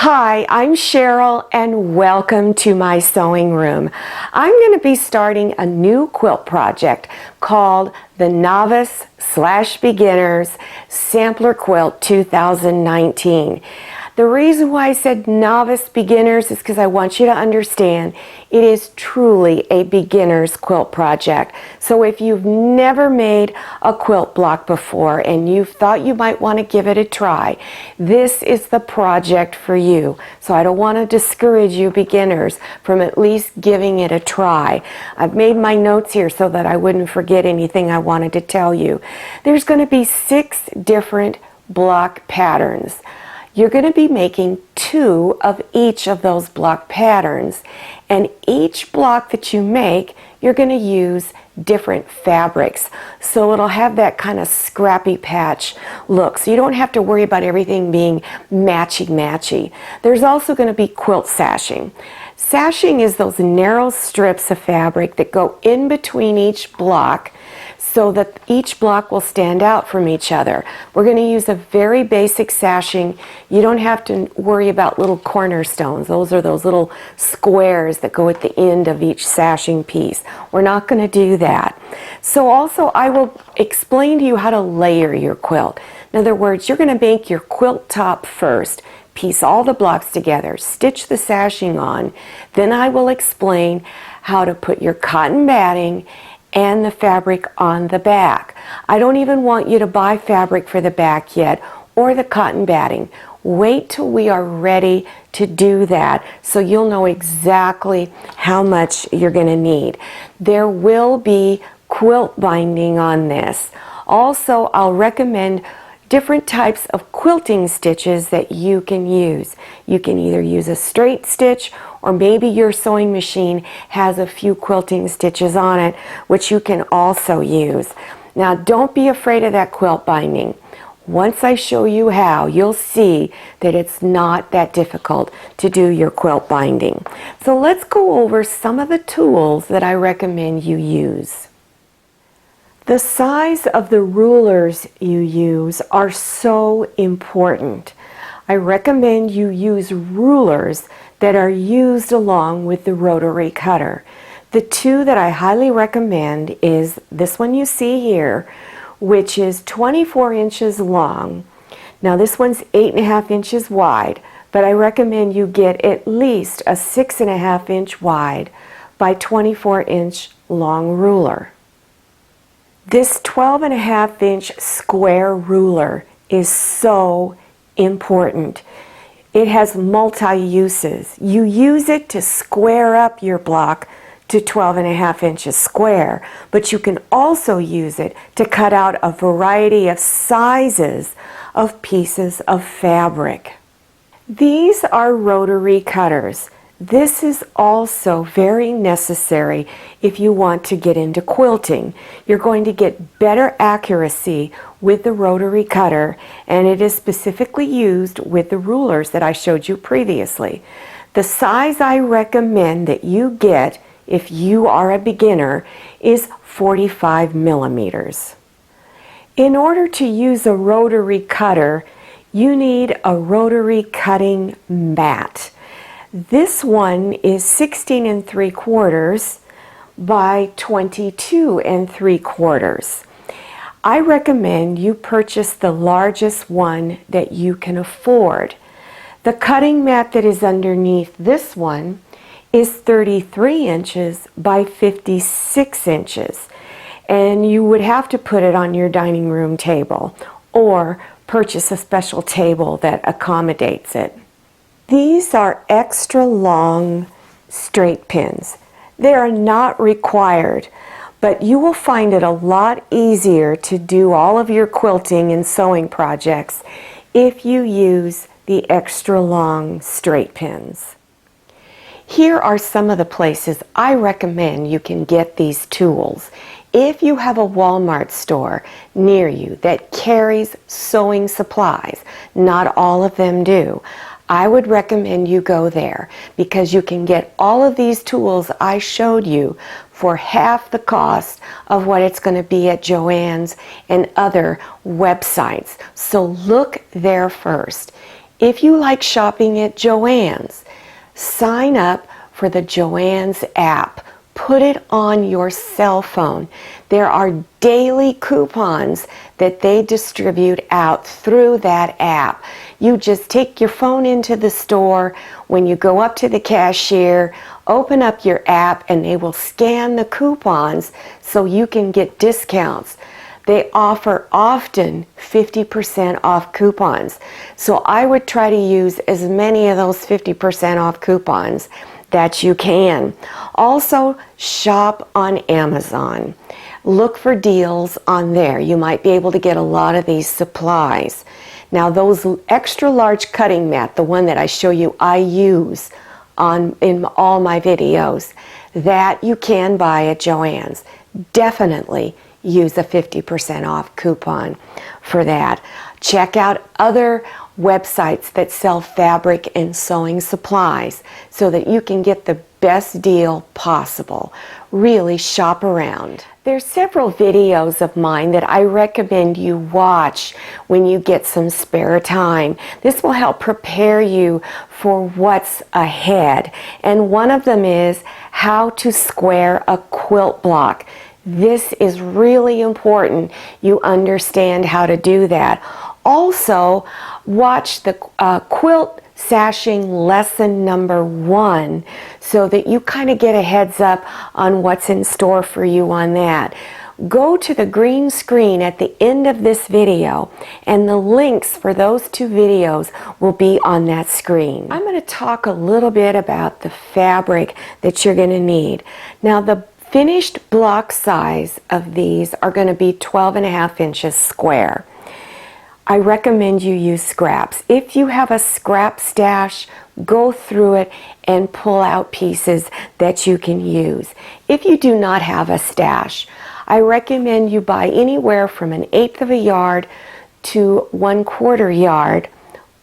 Hi, I'm Cheryl and welcome to my sewing room. I'm going to be starting a new quilt project called the Novice/Beginners Sampler Quilt 2019. The reason why I said novice beginners is because I want you to understand it is truly a beginner's quilt project. So if you've never made a quilt block before and you thought you might want to give it a try, this is the project for you. So I don't want to discourage you beginners from at least giving it a try. I've made my notes here so that I wouldn't forget anything I wanted to tell you. There's going to be 6 different block patterns. You're going to be making 2 of each of those block patterns, and each block that you make, you're going to use different fabrics. So it'll have that kind of scrappy patch look. So you don't have to worry about everything being matchy-matchy. There's also going to be quilt sashing. Sashing is those narrow strips of fabric that go in between each block so that each block will stand out from each other. We're going to use a very basic sashing. You don't have to worry about little cornerstones. Those are those little squares that go at the end of each sashing piece. We're not going to do that. So also I will explain to you how to layer your quilt. In other words, you're going to make your quilt top first. Piece all the blocks together, stitch the sashing on, then I will explain how to put your cotton batting and the fabric on the back. I don't even want you to buy fabric for the back yet or the cotton batting. Wait till we are ready to do that so you'll know exactly how much you're going to need. There will be quilt binding on this. Also, I'll recommend different types of quilting stitches that you can use. You can either use a straight stitch or maybe your sewing machine has a few quilting stitches on it, which you can also use. Now don't be afraid of that quilt binding. Once I show you how, you'll see that it's not that difficult to do your quilt binding. So let's go over some of the tools that I recommend you use. The size of the rulers you use are so important. I recommend you use rulers that are used along with the rotary cutter. The 2 that I highly recommend is this one you see here, which is 24 inches long. Now this one's 8.5 inches wide, but I recommend you get at least a 6.5 inch wide by 24 inch long ruler. This 12.5 inch square ruler is so important. It has multi-uses. You use it to square up your block to 12.5 inches square, but you can also use it to cut out a variety of sizes of pieces of fabric. These are rotary cutters. This is also very necessary if you want to get into quilting. You're going to get better accuracy with the rotary cutter, and it is specifically used with the rulers that I showed you previously. The size I recommend that you get if you are a beginner is 45 millimeters. In order to use a rotary cutter, you need a rotary cutting mat. This one is 16 3/4 by 22 3/4. I recommend you purchase the largest one that you can afford. The cutting mat that is underneath this one is 33 inches by 56 inches, and you would have to put it on your dining room table or purchase a special table that accommodates it. These are extra long straight pins. They are not required, but you will find it a lot easier to do all of your quilting and sewing projects if you use the extra long straight pins. Here are some of the places I recommend you can get these tools. If you have a Walmart store near you that carries sewing supplies, not all of them do, I would recommend you go there because you can get all of these tools I showed you for half the cost of what it's going to be at Joann's and other websites. So look there first. If you like shopping at Joann's, sign up for the Joann's app. Put it on your cell phone. There are daily coupons that they distribute out through that app. You just take your phone into the store. When you go up to the cashier, open up your app and they will scan the coupons so you can get discounts. They offer often 50% off coupons. So I would try to use as many of those 50% off coupons that you can. Also, shop on Amazon. Look for deals on there. You might be able to get a lot of these supplies. Now those extra large cutting mat, the one that I show you I use in all my videos, that you can buy at Joann's. Definitely use a 50% off coupon for that. Check out other websites that sell fabric and sewing supplies so that you can get the best deal possible. Really shop around. There's several videos of mine that I recommend you watch when you get some spare time. This will help prepare you for what's ahead. And one of them is how to square a quilt block. This is really important. You understand how to do that. Also, watch the quilt sashing lesson number 1 so that you kind of get a heads up on what's in store for you on that. Go to the green screen at the end of this video and the links for those 2 videos will be on that screen. I'm going to talk a little bit about the fabric that you're going to need. Now the finished block size of these are going to be 12.5 inches square. I recommend you use scraps. If you have a scrap stash, go through it and pull out pieces that you can use. If you do not have a stash, I recommend you buy anywhere from 1/8 of a yard to 1/4 yard,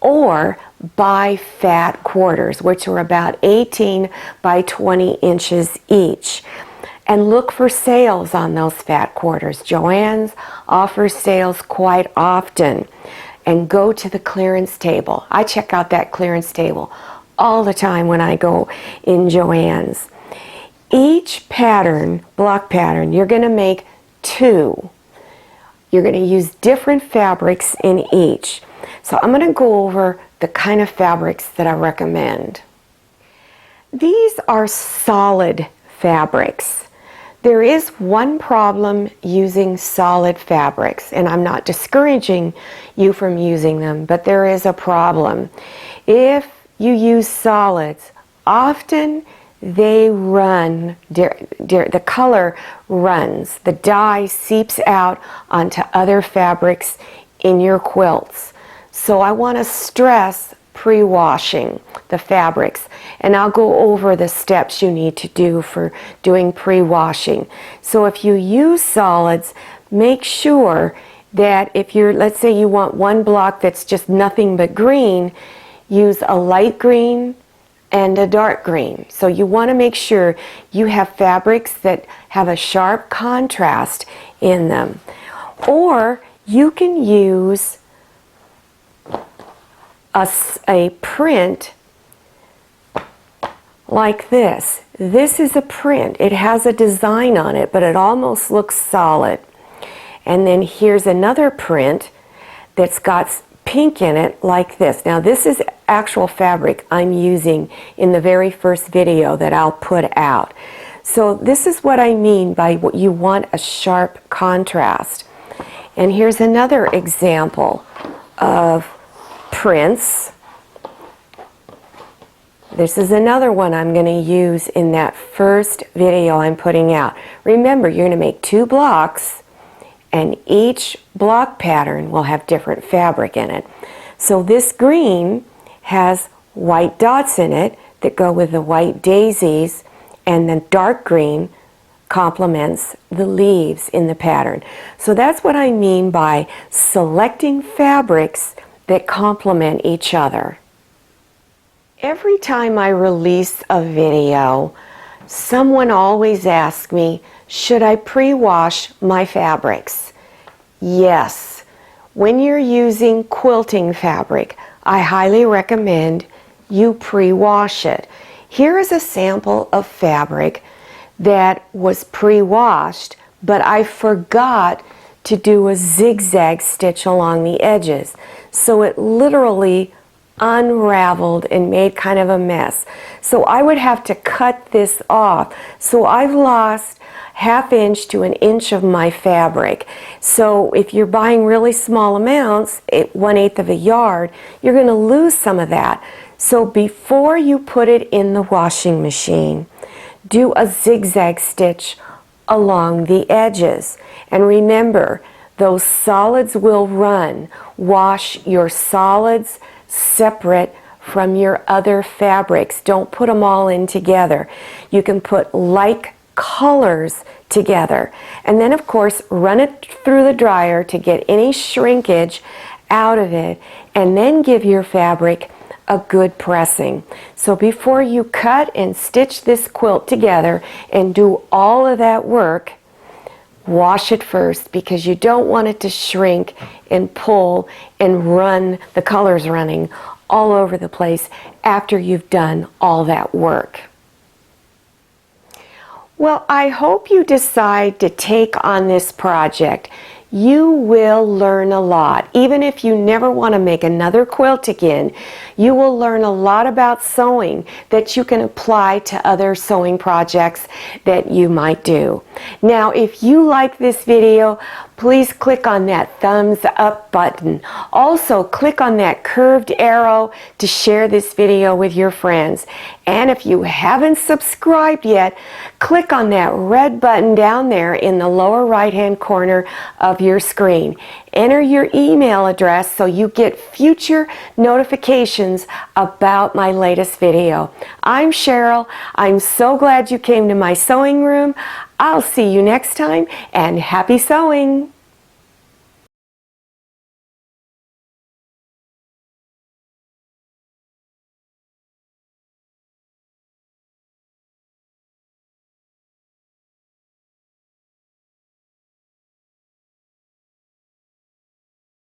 or buy fat quarters, which are about 18 by 20 inches each. And look for sales on those fat quarters. Joann's offers sales quite often. And go to the clearance table. I check out that clearance table all the time when I go in Joann's. Each pattern, block pattern, you're going to make 2. You're going to use different fabrics in each. So I'm going to go over the kind of fabrics that I recommend. These are solid fabrics. There is one problem using solid fabrics, and I'm not discouraging you from using them, but there is a problem. If you use solids, often they run, the color runs, the dye seeps out onto other fabrics in your quilts. So I want to stress pre-washing the fabrics, and I'll go over the steps you need to do for doing pre-washing. So if you use solids, make sure that if you're, let's say you want one block that's just nothing but green, use a light green and a dark green. So you want to make sure you have fabrics that have a sharp contrast in them. Or you can use a print like this. This is a print. It has a design on it, but it almost looks solid. And then here's another print that's got pink in it like this. Now this is actual fabric I'm using in the very first video that I'll put out. So this is what I mean by what you want, a sharp contrast. And here's another example of prints. This is another one I'm going to use in that first video I'm putting out. Remember, you're going to make 2 blocks, and each block pattern will have different fabric in it. So this green has white dots in it that go with the white daisies, and the dark green complements the leaves in the pattern. So that's what I mean by selecting fabrics that complement each other. Every time I release a video, someone always asks me, should I pre-wash my fabrics? Yes. When you're using quilting fabric, I highly recommend you pre-wash it. Here is a sample of fabric that was pre-washed, but I forgot to do a zigzag stitch along the edges. So it literally unraveled and made kind of a mess. So I would have to cut this off. So I've lost ½ inch to 1 inch of my fabric. So if you're buying really small amounts, 1/8 of a yard, you're going to lose some of that. So before you put it in the washing machine, do a zigzag stitch along the edges. And remember, those solids will run. Wash your solids separate from your other fabrics. Don't put them all in together. You can put like colors together. And then of course run it through the dryer to get any shrinkage out of it, and then give your fabric a good pressing. So before you cut and stitch this quilt together and do all of that work, wash it first, because you don't want it to shrink and pull and run, the colors running all over the place after you've done all that work. Well, I hope you decide to take on this project. You will learn a lot. Even if you never want to make another quilt again, you will learn a lot about sewing that you can apply to other sewing projects that you might do. Now, if you like this video, please click on that thumbs up button. Also, click on that curved arrow to share this video with your friends. And if you haven't subscribed yet, click on that red button down there in the lower right-hand corner of your screen. Enter your email address so you get future notifications about my latest video. I'm Cheryl. I'm so glad you came to my sewing room. I'll see you next time, and happy sewing!